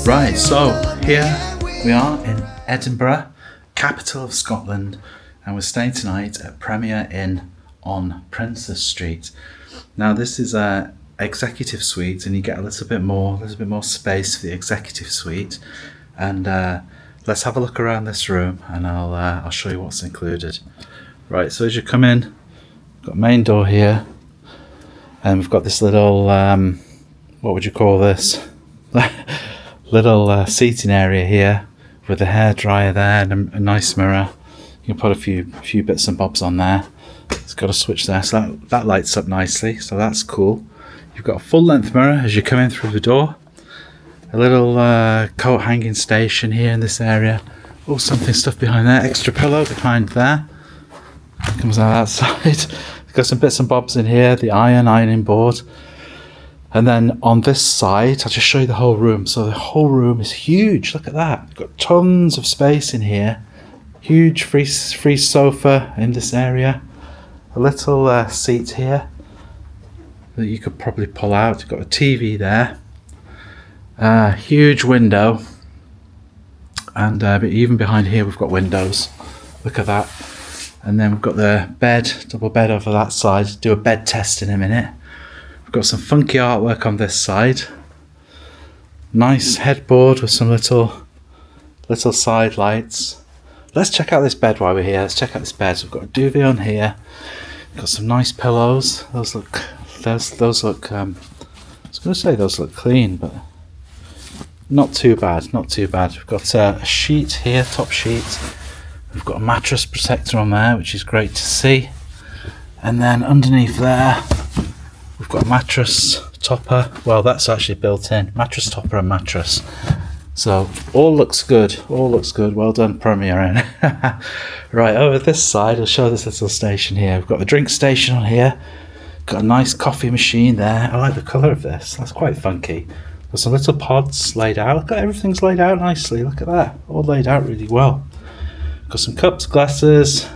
Right, so here we are in Edinburgh, capital of Scotland, and we're staying tonight at Premier Inn on Princess Street. Now this is a executive suite, and you get a little bit more space for the executive suite. And let's have a look around this room, and I'll show you what's included. Right, so as you come in, we've got a main door here, and we've got this little what would you call this? Little seating area here with a hairdryer there and a nice mirror. You can put a few bits and bobs on there. It's got a switch there, so that lights up nicely, so that's cool. You've got a full length mirror as you come in through the door. A little coat hanging station here in this area. Oh, stuff behind there. Extra pillow behind there. Comes out that side. Got some bits and bobs in here. The ironing board. And then on this side, I'll just show you the whole room. So the whole room is huge. Look at that. You've got tons of space in here. Huge free sofa in this area. A little seat here that you could probably pull out. You've got a TV there. Huge window. And but even behind here we've got windows. Look at that. And then we've got the bed, double bed over that side. Do a bed test in a minute. We've got some funky artwork on this side. Nice headboard with some little side lights. Let's check out this bed while we're here. Let's check out this bed. So we've got a duvet on here. Got some nice pillows. Those look. I was going to say those look clean, but not too bad. Not too bad. We've got a sheet here, top sheet. We've got a mattress protector on there, which is great to see. And then underneath there, we've got a mattress topper. Well, that's actually built in. Mattress topper and mattress. So all looks good. All looks good. Well done, Premier Inn. Right, over this side, I'll show this little station here. We've got the drink station on here. Got a nice coffee machine there. I like the colour of this. That's quite funky. Got some little pods laid out. Look at everything's laid out nicely. Look at that. All laid out really well. Got some cups, glasses.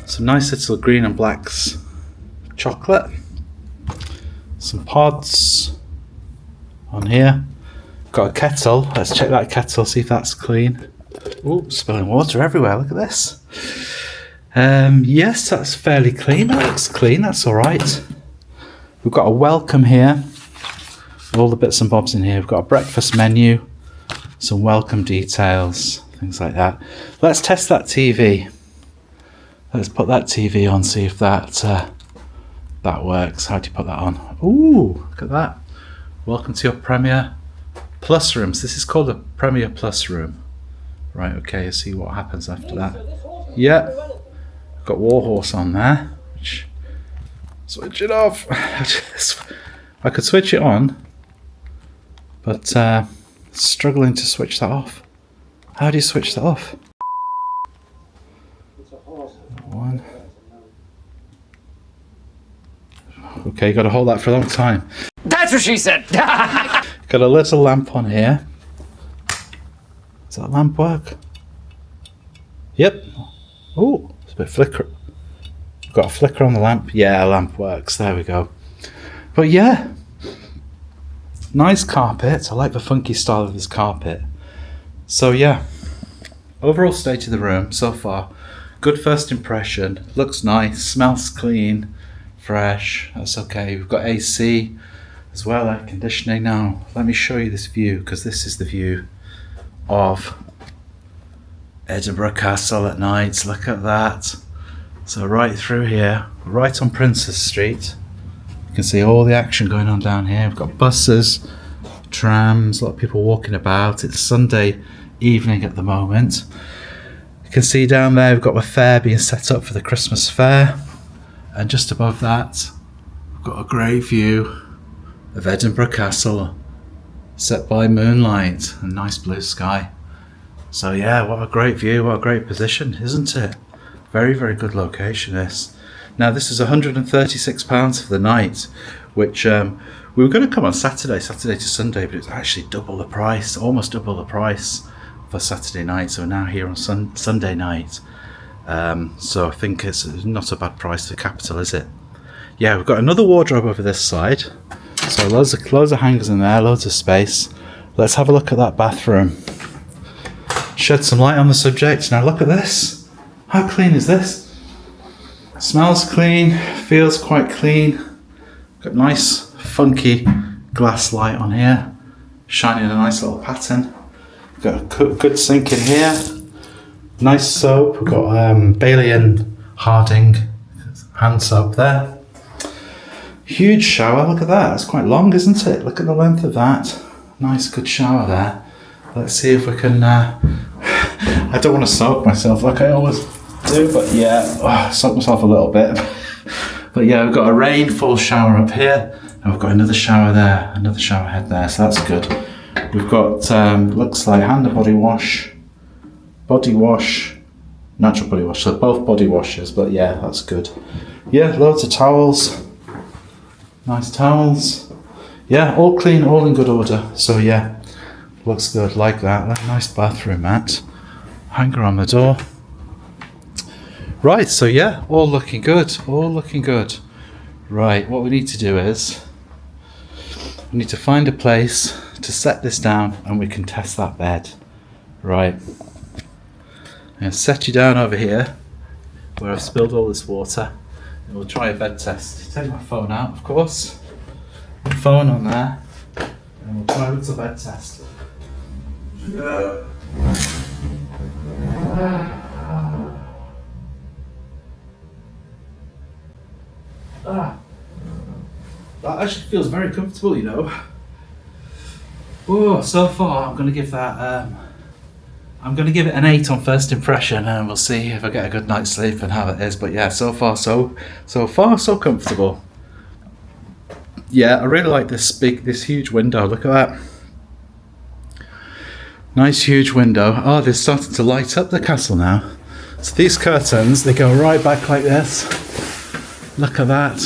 Some nice little green and blacks. Chocolate. Some pods on here. Got a kettle. Let's check that kettle, see if that's clean. Ooh, spilling water everywhere. Look at this. Yes, that's fairly clean. That looks clean. That's all right. We've got a welcome here. All the bits and bobs in here. We've got a breakfast menu. Some welcome details. Things like that. Let's test that TV. Let's put that TV on, see if that works. How do you put that on? Ooh, look at that. Welcome to your Premier Plus rooms. This is called a Premier Plus room. Right, okay, let's see what happens after that. Yeah, got Warhorse on there. Which, switch it off. I could switch it on, but struggling to switch that off. How do you switch that off? One. Okay, got to hold that for a long time. That's what she said. Got a little lamp on here. Does that lamp work? Yep. Oh, it's a bit flicker. Got a flicker on the lamp. Yeah, lamp works. There we go. But yeah, nice carpet. I like the funky style of this carpet. So yeah, overall state of the room so far. Good first impression. Looks nice. Smells clean. Fresh. That's okay. We've got AC as well, air conditioning. Now let me show you this view, because this is the view of Edinburgh Castle at night. Look at that. So right through here, right on Princess Street, you can see all the action going on down here. We've got buses, trams, a lot of people walking about. It's Sunday evening at the moment. You can see down there we've got a fair being set up for the Christmas fair, and just above that we've got a great view of Edinburgh Castle set by moonlight and nice blue sky. So yeah, what a great view, what a great position, isn't it? Very, very good location this. Now this is £136 for the night, which we were going to come on Saturday to Sunday, but it's actually double the price, almost double the price for Saturday night. So we're now here on Sunday night. So I think it's not a bad price for Capital, is it? Yeah, we've got another wardrobe over this side. So loads of hangers in there, loads of space. let's have a look at that bathroom. Shed some light on the subject. Now look at this. How clean is this? Smells clean, feels quite clean. Got nice funky glass light on here, shining a nice little pattern. Got a good sink in here. Nice soap. We've got Bailey and Harding hand soap there. Huge shower. Look at that. It's quite long, isn't it? Look at the length of that. Nice, good shower there. Let's see if we can. I don't want to soak myself like I always do, but yeah, soak myself a little bit. But yeah, we've got a rainfall shower up here, and we've got another shower there, another shower head there, so that's good. We've got, looks like hand and body wash, natural body wash, so both body washes, but yeah, that's good. Yeah, loads of towels, nice towels. Yeah, all clean, all in good order, so yeah, looks good, like that. Nice bathroom mat, hanger on the door. Right, so yeah, all looking good, all looking good. Right, what we need to do is, we need to find a place to set this down and we can test that bed. Right, I'm going to set you down over here where I've spilled all this water and we'll try a bed test. Take my phone out, of course, phone on there, and we'll try a little bed test. That actually feels very comfortable, you know. Oh, so far I'm going to give that. I'm going to give it an 8 on first impression, and we'll see if I get a good night's sleep and how it is. But yeah, so far so comfortable. Yeah, I really like this huge window. Look at that. Nice huge window. Oh, they're starting to light up the castle now. So these curtains, they go right back like this. Look at that.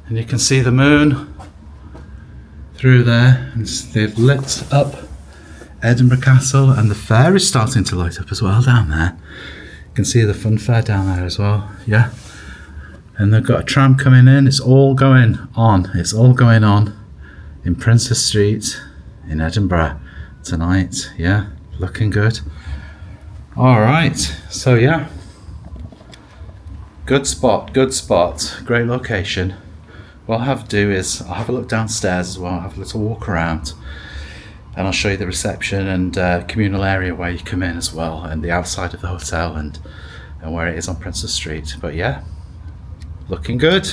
And you can see the moon through there. And they've lit up Edinburgh Castle, and the fair is starting to light up as well down there. You can see the fun fair down there as well. Yeah. And they've got a tram coming in. It's all going on. It's all going on in Princess Street in Edinburgh tonight. Yeah, looking good. All right. So yeah. Good spot, great location. What I'll have to do is I'll have a look downstairs as well, I'll have a little walk around, and I'll show you the reception and communal area where you come in as well, and the outside of the hotel and where it is on Princess Street. But yeah, looking good.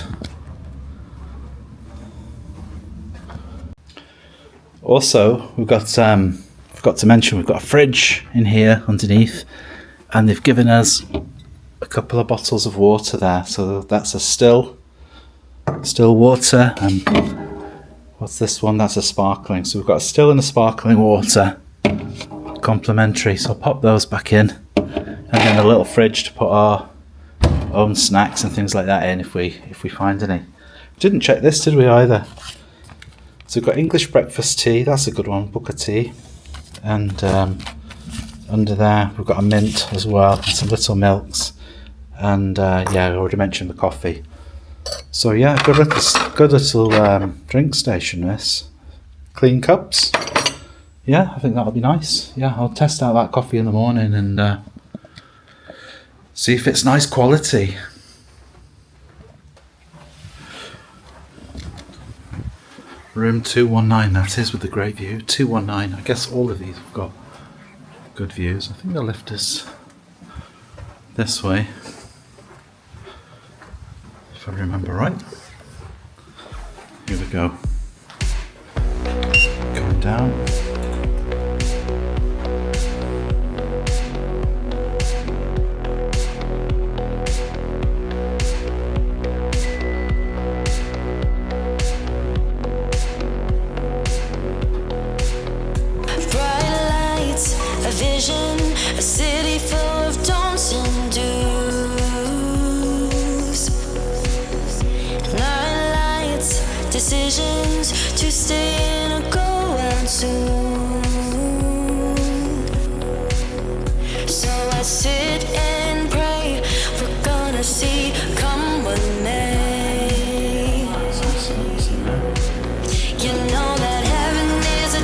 Also, we've got, forgot to mention, we've got a fridge in here underneath, and they've given us a couple of bottles of water there. So that's a still water, and what's this one? That's a sparkling. So we've got a still and a sparkling water, complimentary. So I'll pop those back in, and then a little fridge to put our own snacks and things like that in if we find any. Didn't check this, did we, either? So we've got English breakfast tea. That's a good one, Booker tea, and under there we've got a mint as well, and some little milks. And yeah, I already mentioned the coffee. So yeah, good little drink station this. Clean cups. Yeah, I think that'll be nice. Yeah, I'll test out that coffee in the morning and see if it's nice quality. Room 219, that is, with the great view. 219. I guess all of these have got good views. I think they'll lift us this way, if I remember right. Here we go. Going down. A city full of don'ts and do's. Night lights, decisions to stay in or go out soon. So I sit and pray, we're gonna see come what may. You know that heaven is a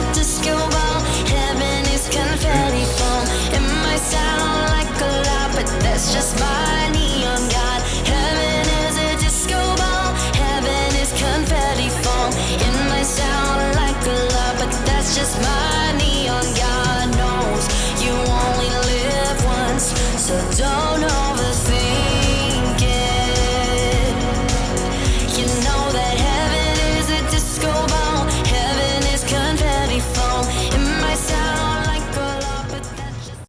just my neon. God knows you only live once, so don't know.